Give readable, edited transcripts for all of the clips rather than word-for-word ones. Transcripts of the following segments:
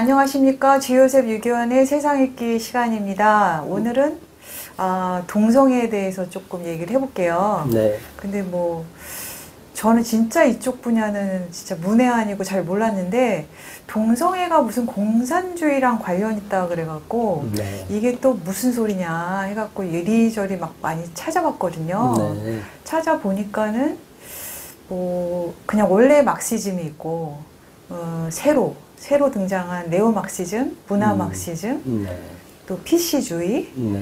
안녕하십니까. 주요셉 유교환의 세상 읽기 시간입니다. 오늘은 동성애에 대해서 조금 얘기를 해볼게요. 네. 근데 뭐 저는 진짜 이쪽 분야는 진짜 문외한이고 잘 몰랐는데 동성애가 무슨 공산주의랑 관련 있다 그래갖고 네. 이게 또 무슨 소리냐 해갖고 이리저리 막 많이 찾아봤거든요. 네. 찾아보니까는 뭐 그냥 원래 막시즘이 있고 새로 등장한 네오막시즘, 문화막시즘, 네. 또 PC주의 네.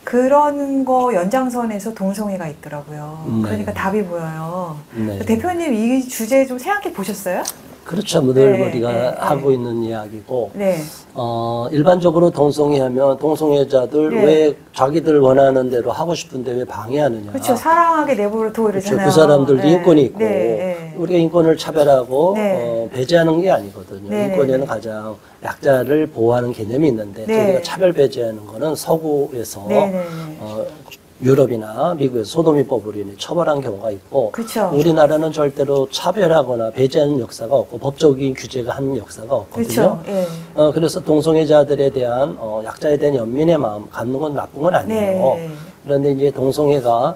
그런 거 연장선에서 동성애가 있더라고요. 네. 그러니까 답이 보여요. 네. 대표님 이 주제 좀 생각해 보셨어요? 그렇죠. 늘 네, 우리가 네, 하고 네. 있는 이야기고, 네. 일반적으로 동성애 하면 동성애자들 네. 왜 자기들 원하는 대로 하고 싶은데 왜 방해하느냐. 그렇죠. 사랑하게 내버려 둬 그렇죠. 이러잖아요. 그 사람들도 네. 인권이 있고, 네. 우리가 인권을 차별하고, 네. 배제하는 게 아니거든요. 네. 인권에는 가장 약자를 보호하는 개념이 있는데, 네. 저희가 차별 배제하는 거는 서구에서, 네. 유럽이나 미국에서 소도미법으로 인해 처벌한 경우가 있고, 그렇죠. 우리나라는 절대로 차별하거나 배제하는 역사가 없고 법적인 규제가 하는 역사가 없거든요. 그렇죠. 예. 그래서 동성애자들에 대한 약자에 대한 연민의 마음 갖는 건 나쁜 건 아니에요. 네. 그런데 이제 동성애가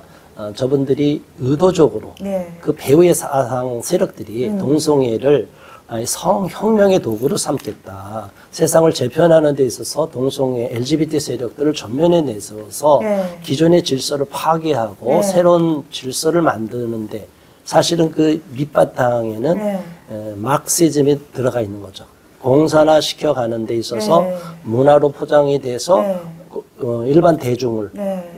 저분들이 의도적으로 네. 그 배후의 사상 세력들이 동성애를 성혁명의 도구로 삼겠다. 세상을 재편하는 데 있어서 동성애 LGBT 세력들을 전면에 내세워서 네. 기존의 질서를 파괴하고 네. 새로운 질서를 만드는데 사실은 그 밑바탕에는 네. 막시즘이 들어가 있는 거죠. 공산화 시켜가는 데 있어서 네. 문화로 포장이 돼서 네. 일반 대중을 네.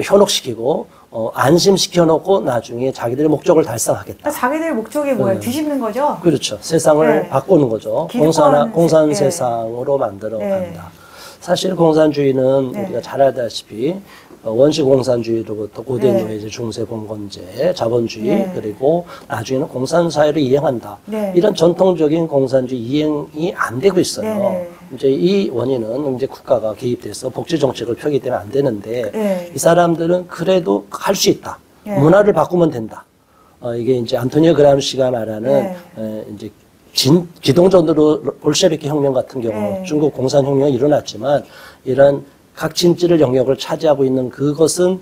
현혹시키고 안심시켜놓고 나중에 자기들의 목적을 달성하겠다. 그러니까 자기들 목적이 뭐예요? 뒤집는 거죠? 그렇죠. 세상을 네. 바꾸는 거죠. 기득권 공산 네. 세상으로 만들어 네. 간다. 사실 공산주의는 네. 우리가 잘 알다시피 원시 공산주의로부터 고대 네. 노예제, 중세 봉건제, 자본주의 네. 그리고 나중에는 공산사회를 이행한다. 네. 이런 전통적인 공산주의 이행이 안 되고 있어요. 네. 이제 이 원인은 이제 국가가 개입돼서 복지 정책을 펴기 때문에 안 되는데 네. 이 사람들은 그래도 할 수 있다. 네. 문화를 바꾸면 된다. 이게 이제 안토니오 그람시가 말하는 이제 기동전으로 볼셰비키 혁명 같은 경우 네. 중국 공산혁명이 일어났지만 이런 각 진지를 영역을 차지하고 있는 그것은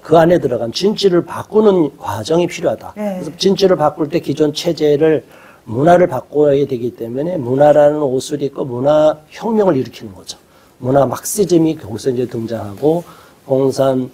그 안에 들어간 진지를 바꾸는 과정이 필요하다. 네. 그래서 진지를 바꿀 때 기존 체제를 문화를 바꿔야 되기 때문에 문화라는 옷을 입고 문화혁명을 일으키는 거죠. 문화 막시즘이 거기서 이제 등장하고 공산주의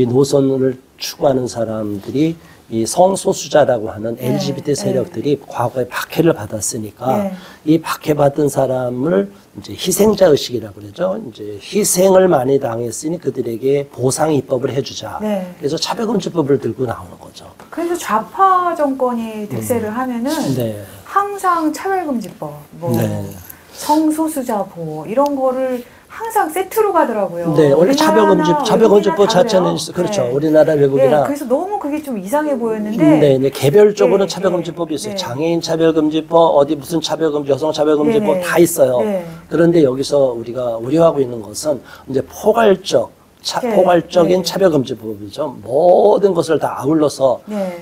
노선을 추구하는 사람들이 이 성소수자라고 하는 네. LGBT 세력들이 과거에 박해를 받았으니까 네. 이 박해받은 사람을 이제 희생자 의식이라고 그러죠. 이제 희생을 많이 당했으니 그들에게 보상 입법을 해주자. 네. 그래서 차별금지법을 들고 나오는 거죠. 그래서 좌파 정권이 득세를 하면은 네. 항상 차별금지법, 뭐 네. 성소수자 보호 이런 거를 항상 세트로 가더라고요. 네, 원래 차별금지법 우리나라나 자체는 다르요. 그렇죠. 네. 우리나라 외국이나 네, 그래서 너무 그게 좀 이상해 보였는데. 네, 네, 개별적으로는 네, 차별금지법이 있어요. 네. 장애인 차별금지법, 어디 무슨 차별금지, 여성 차별금지법 네, 다 있어요. 네. 그런데 여기서 우리가 우려하고 있는 것은 이제 포괄적, 네, 포괄적인 네. 차별금지법이죠. 모든 것을 다 아울러서 네.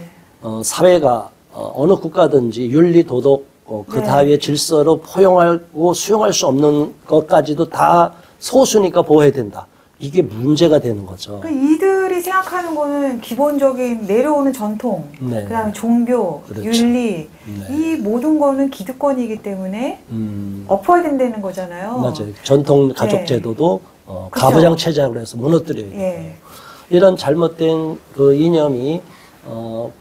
사회가 어느 국가든지 윤리, 도덕, 그 네. 다음에 질서로 포용하고 수용할 수 없는 것까지도 다 소수니까 보호해야 된다. 이게 문제가 되는 거죠. 그 이들이 생각하는 거는 기본적인 내려오는 전통, 네. 그다음에 종교, 그렇죠. 윤리, 네. 이 모든 거는 기득권이기 때문에 엎어야 된다는 거잖아요. 맞아요. 전통 가족 네. 제도도 그쵸. 가부장 체제로 해서 무너뜨려야 돼요. 예. 이런 잘못된 그 이념이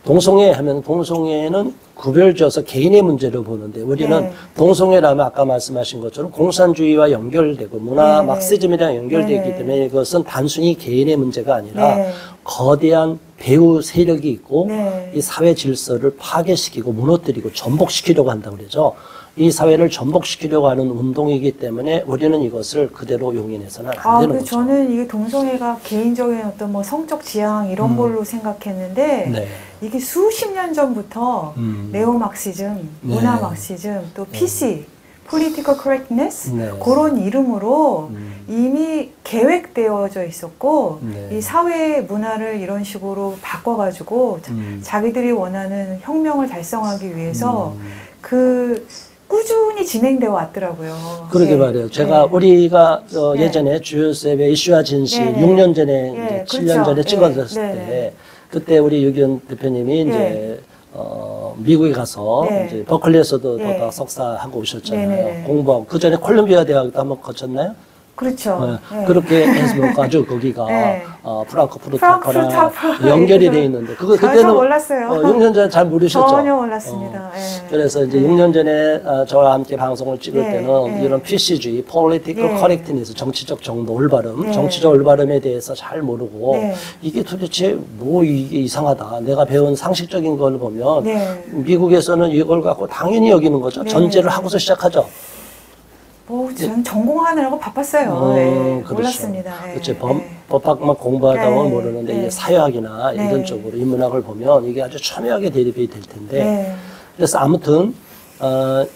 동성애 하면 동성애는 구별져서 개인의 문제로 보는데 우리는 네. 동성애라면 아까 말씀하신 것처럼 공산주의와 연결되고 문화 네. 막시즘이랑 연결되기 네. 때문에 이것은 단순히 개인의 문제가 아니라 네. 거대한 배후 세력이 있고 네. 이 사회 질서를 파괴시키고 무너뜨리고 전복시키려고 한다고 그러죠. 이 사회를 전복시키려고 하는 운동이기 때문에 우리는 이것을 그대로 용인해서는 안 되는 거죠. 저는 이게 동성애가 개인적인 어떤 뭐 성적 지향 이런 걸로 생각했는데 네. 이게 수십 년 전부터 네오막시즘, 네. 문화막시즘, 또 PC, Political Correctness 네. 그런 이름으로 이미 계획되어져 있었고 네. 이 사회 문화를 이런 식으로 바꿔가지고 자기들이 원하는 혁명을 달성하기 위해서 그 꾸준히 진행되어 왔더라고요. 그러게 예. 말이에요. 제가 예. 우리가 예. 예전에 주요셉의 이슈와 진실 네. 6년 전에 예, 이제 7년 그렇죠. 전에 예. 찍어졌을 네. 때 그때 우리 유기현 대표님이 이제 미국에 가서 네. 이제 버클리에서도 예. 또 석사하고 오셨잖아요. 네네. 공부하고 그 전에 콜롬비아 대학도 한번 거쳤나요? 그렇죠. 네. 예. 그렇게 해서 아주 거기가 네. 프랑크푸르트하고나 프랑크푸르트 연결이 돼 있는데 그거 전혀 그때는 몰랐어요. 6년 전에 잘 모르셨죠? 전혀 몰랐습니다. 예. 그래서 이제 네. 6년 전에 저와 함께 방송을 찍을 네. 때는 네. 이런 PC주의, Political 네. Correctness, 정치적 정도, 올바름, 네. 정치적 올바름에 대해서 잘 모르고 네. 이게 도대체 뭐 이게 이상하다. 내가 배운 상식적인 걸 보면 네. 미국에서는 이걸 갖고 당연히 여기는 거죠. 네. 전제를 하고서 시작하죠. 저는 전공하느라고 바빴어요. 예. 그렇죠. 몰랐습니다. 예. 그렇죠. 예. 법학만 공부하다 보면 네. 모르는데 네. 이게 사회학이나 네. 이런 쪽으로 인문학을 보면 이게 아주 첨예하게 대립이 될 텐데 네. 그래서 아무튼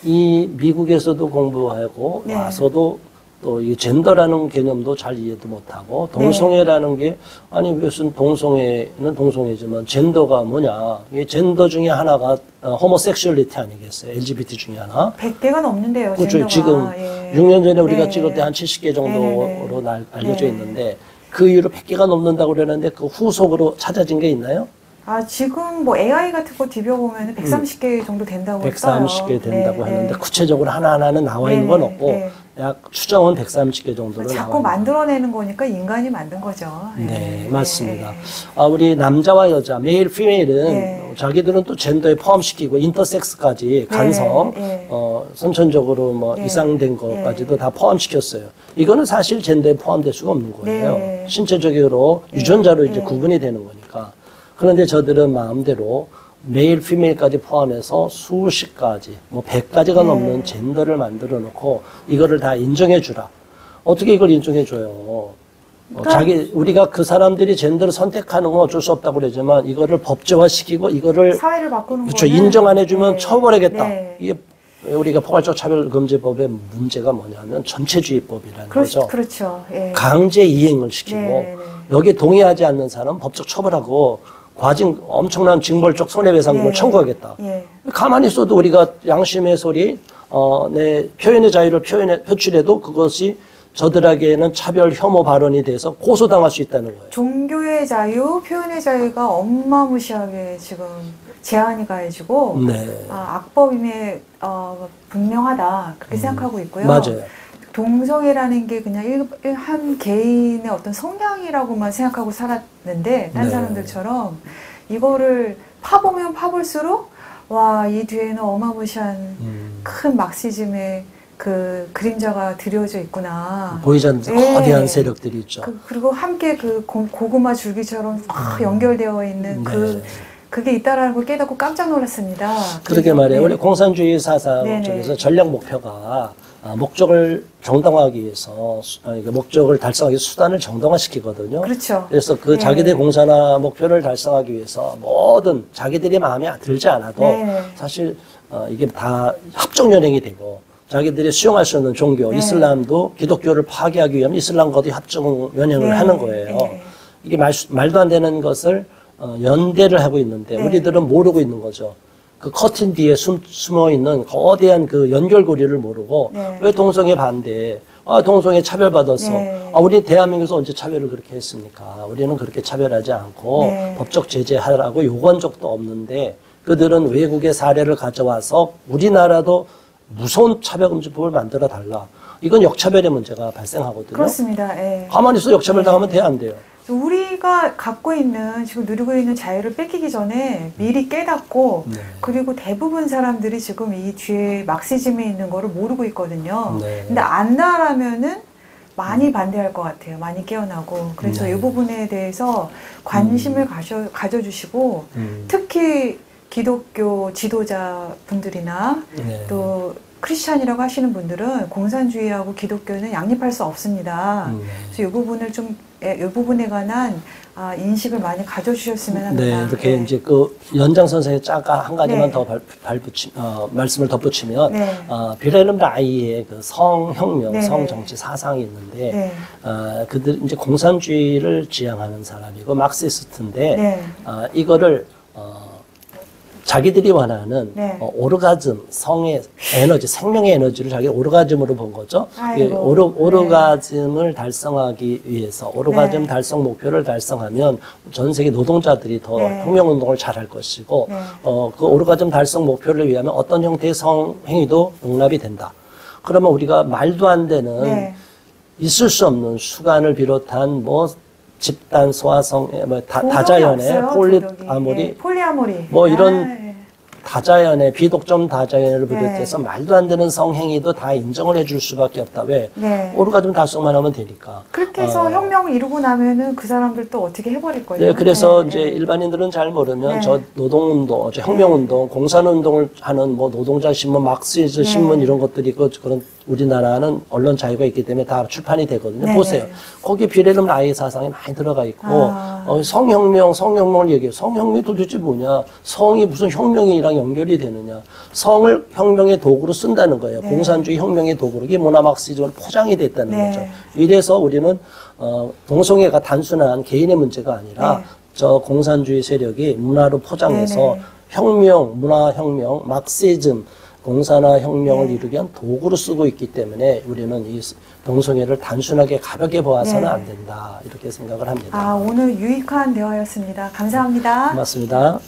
이 미국에서도 공부하고 네. 와서도 또 이 젠더라는 개념도 잘 이해도 못하고 동성애라는 게 아니 무슨 동성애는 동성애지만 젠더가 뭐냐 이게 젠더 중에 하나가 호모섹슈얼리티 아니겠어요? LGBT 중에 하나. 100개가 넘는데요. 그렇죠. 젠더가. 지금 예. 6년 전에 우리가 네. 찍을 때 한 70개 정도로 네. 알려져 네. 있는데 그 이후로 100개가 넘는다고 그러는데 그 후속으로 찾아진 게 있나요? 지금 뭐 AI 같은 거 뒤벼보면 130개 정도 된다고 했어요. 130개 된다고 네, 하는데 네. 구체적으로 하나하나는 나와 있는 건 네, 없고 네. 약 추정은 130개 정도로 나와 자꾸 있는 만들어내는 거니까 인간이 만든 거죠. 네, 예. 맞습니다. 예. 우리 남자와 여자, 메일, 피메일은 네. 자기들은 또 젠더에 포함시키고 인터섹스까지 간성, 네. 선천적으로 뭐 네. 이상된 것까지도 다 포함시켰어요. 이거는 사실 젠더에 포함될 수가 없는 거예요. 네. 신체적으로 유전자로 이제 네. 구분이 되는 거니까. 그런데 저들은 마음대로 메일, 피메일까지 포함해서 수십 가지, 뭐 100가지가 넘는 젠더를 만들어 놓고 이거를 다 인정해 주라. 어떻게 이걸 인정해 줘요? 우리가 그 사람들이 젠더를 선택하는 건 어쩔 수 없다고 그러지만 이거를 법제화시키고 이거를 사회를 바꾸는 그렇죠. 거는 인정 안 해주면 네. 처벌하겠다. 네. 이게 우리가 포괄적 차별금지법의 문제가 뭐냐면 전체주의법이라는 거죠. 그렇죠. 예. 강제 이행을 시키고 네, 네. 여기 동의하지 않는 사람 법적 처벌하고 엄청난 징벌적 손해배상금을 네. 청구하겠다. 예. 가만히 있어도 우리가 양심의 소리, 내 표현의 자유를 표출해도 그것이 저들에게는 차별 혐오 발언이 돼서 고소당할 수 있다는 거예요. 종교의 자유, 표현의 자유가 어마무시하게 지금 제한이 가해지고 네. 악법임에 분명하다 그렇게 생각하고 있고요. 맞아요. 동성애라는 게 그냥 한 개인의 어떤 성향이라고만 생각하고 살았는데 딴 네. 사람들처럼 이거를 파보면 파볼수록 와, 이 뒤에는 어마무시한 큰 막시즘의 그 그림자가 드려져 있구나. 보이지 않는 예. 거대한 세력들이 있죠. 그리고 함께 그 고구마 줄기처럼 확 연결되어 있는 네. 그게 있다라는 걸 깨닫고 깜짝 놀랐습니다. 그러게 말이에요. 네. 우리 공산주의 사상 네네. 쪽에서 전략 목표가 목적을 정당화하기 위해서 목적을 달성하기 위해서 수단을 정당화시키거든요. 그렇죠. 그래서 그 네. 자기들의 공산화 목표를 달성하기 위해서 뭐든 자기들이 마음에 들지 않아도 네. 사실 이게 다 협정연행이 되고 자기들이 수용할 수 없는 종교, 네. 이슬람도 기독교를 파괴하기 위하면 이슬람과도 협정연행을 네. 하는 거예요. 네. 이게 말도 안 되는 것을 연대를 하고 있는데 네. 우리들은 모르고 있는 거죠. 그 커튼 뒤에 숨어 있는 거대한 그 연결고리를 모르고 네. 왜 동성애 반대해? 동성애 차별받았어. 네. 우리 대한민국에서 언제 차별을 그렇게 했습니까? 우리는 그렇게 차별하지 않고 네. 법적 제재하라고 요구한 적도 없는데 그들은 외국의 사례를 가져와서 우리나라도 무서운 차별금지법을 만들어 달라. 이건 역차별의 문제가 발생하거든요. 그렇습니다. 예. 가만히 있어 역차별 당하면 돼, 안 돼요? 우리가 갖고 있는 지금 누리고 있는 자유를 뺏기기 전에 미리 깨닫고 네. 그리고 대부분 사람들이 지금 이 뒤에 막시즘에 있는 거를 모르고 있거든요. 네. 근데 안다라면은 많이 반대할 것 같아요. 많이 깨어나고. 그래서 네. 이 부분에 대해서 관심을 가져주시고 특히 기독교 지도자분들이나 네. 또 크리스찬이라고 하시는 분들은 공산주의하고 기독교는 양립할 수 없습니다. 그래서 이 부분을 이 부분에 관한 인식을 많이 가져주셨으면 합니다. 네, 이렇게 네. 이제 그 연장선상에 잠깐 한 가지만 네. 더 말씀을 덧붙이면, 네. 빌헬름 라이의 그 성혁명, 네. 성정치 사상이 있는데, 네. 그들 이제 공산주의를 지향하는 사람이고, 막시스트인데, 네. 이거를, 자기들이 원하는 네. 오르가즘, 성의 에너지, 생명의 에너지를 자기 오르가즘으로 본 거죠. 아이고. 오르가즘을 달성하기 위해서 오르가즘 네. 달성 목표를 달성하면 전 세계 노동자들이 더 네. 혁명운동을 잘할 것이고 네. 그 오르가즘 달성 목표를 위하면 어떤 형태의 성행위도 용납이 된다. 그러면 우리가 말도 안 되는 네. 있을 수 없는 수간을 비롯한 뭐 집단 소아성, 뭐 도덕이 다자연의 없어요, 도덕이. 폴리아모리, 예, 폴리아모리. 뭐 이런 아, 다자연의 비독점 다자연을 비롯해서 네. 말도 안 되는 성행위도 다 인정을 해줄 수밖에 없다. 왜? 네. 오르가즘 달성만 하면 되니까. 그렇게 해서 혁명을 이루고 나면은 그 사람들 또 어떻게 해버릴 거예요. 네, 그래서 네, 이제 네. 일반인들은 잘 모르면 네. 저 노동운동, 저 혁명운동, 공산운동을 하는 뭐 노동자 신문, 막스이즈 네. 신문 이런 것들이 그런 우리나라는 언론 자유가 있기 때문에 다 출판이 되거든요. 네, 보세요. 네. 거기 비례름 라이 사상이 많이 들어가 있고 아. 성혁명을 얘기해요. 성혁명이 도대체 뭐냐? 성이 무슨 혁명이랑 연결이 되느냐? 성을 혁명의 도구로 쓴다는 거예요. 네. 공산주의 혁명의 도구로 이게 문화 막스이즘으로 포장이 됐다는 네. 거죠. 이래서 우리는 동성애가 단순한 개인의 문제가 아니라 네. 저 공산주의 세력이 문화로 포장해서 네네. 혁명, 문화혁명, 막시즘, 공산화 혁명을 네. 이루기 위한 도구로 쓰고 있기 때문에 우리는 이 동성애를 단순하게 가볍게 보아서는 네. 안 된다. 이렇게 생각을 합니다. 오늘 유익한 대화였습니다. 감사합니다. 고맙습니다.